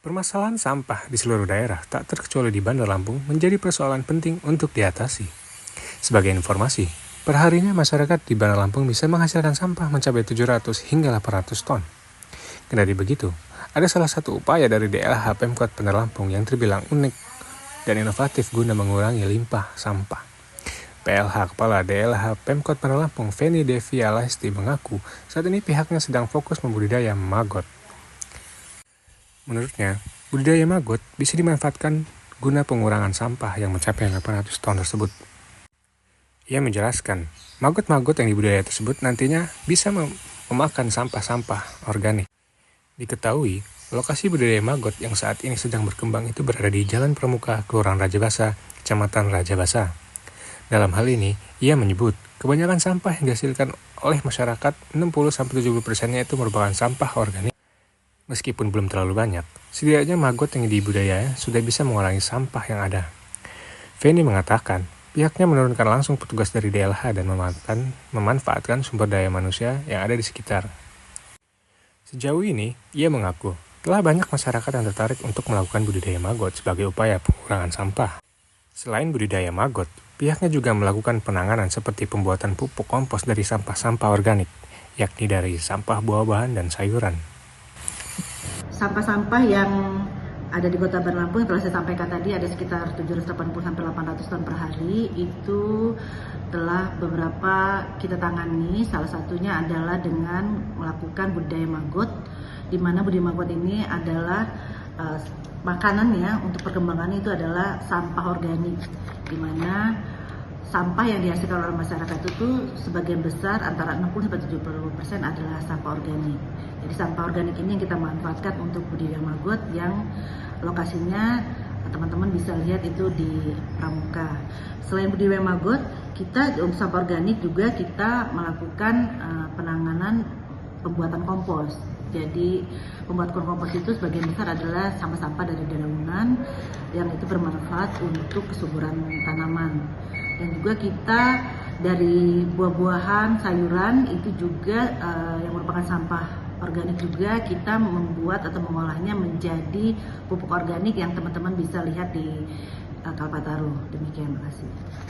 Permasalahan sampah di seluruh daerah, tak terkecuali di Bandar Lampung, menjadi persoalan penting untuk diatasi. Sebagai informasi, perharinya masyarakat di Bandar Lampung bisa menghasilkan sampah mencapai 700 hingga 800 ton. Kendati begitu, ada salah satu upaya dari DLH Pemkot Bandar Lampung yang terbilang unik dan inovatif guna mengurangi limpah sampah. PLH Kepala DLH Pemkot Bandar Lampung, Feni Devia Lesti, mengaku saat ini pihaknya sedang fokus membudidaya maggot. Menurutnya, budidaya maggot bisa dimanfaatkan guna pengurangan sampah yang mencapai 800 ton tersebut. Ia menjelaskan, maggot-maggot yang dibudidaya tersebut nantinya bisa memakan sampah-sampah organik. Diketahui, lokasi budidaya maggot yang saat ini sedang berkembang itu berada di Jalan Pramuka, Kelurahan Rajabasa, Kecamatan Rajabasa. Dalam hal ini, ia menyebut kebanyakan sampah yang dihasilkan oleh masyarakat 60-70% itu merupakan sampah organik. Meskipun belum terlalu banyak, setidaknya maggot yang dibudidaya sudah bisa mengurangi sampah yang ada. Feni mengatakan, pihaknya menurunkan langsung petugas dari DLH dan memanfaatkan sumber daya manusia yang ada di sekitar. Sejauh ini, ia mengaku telah banyak masyarakat yang tertarik untuk melakukan budidaya maggot sebagai upaya pengurangan sampah. Selain budidaya maggot, pihaknya juga melakukan penanganan seperti pembuatan pupuk kompos dari sampah-sampah organik, yakni dari sampah buah-buahan dan sayuran. Sampah-sampah yang ada di Kota Bandar Lampung yang telah saya sampaikan tadi ada sekitar 780-800 ton per hari, itu telah beberapa kita tangani. Salah satunya adalah dengan melakukan budidaya maggot, di mana budidaya maggot ini adalah makanannya untuk perkembangannya itu adalah sampah organik, di mana sampah yang dihasilkan oleh masyarakat itu sebagian besar antara 60-70% adalah sampah organik. Jadi sampah organik ini yang kita manfaatkan untuk budidaya maggot yang lokasinya teman-teman bisa lihat itu di Pramuka. Selain budidaya maggot, kita untuk sampah organik juga kita melakukan penanganan pembuatan kompos. Jadi pembuatan kompos itu sebagian besar adalah sampah-sampah dari dedaunan yang itu bermanfaat untuk kesuburan tanaman. Dan juga kita dari buah-buahan, sayuran itu juga yang merupakan sampah organik juga kita membuat atau mengolahnya menjadi pupuk organik yang teman-teman bisa lihat di Kalpataru. Demikian, terima kasih.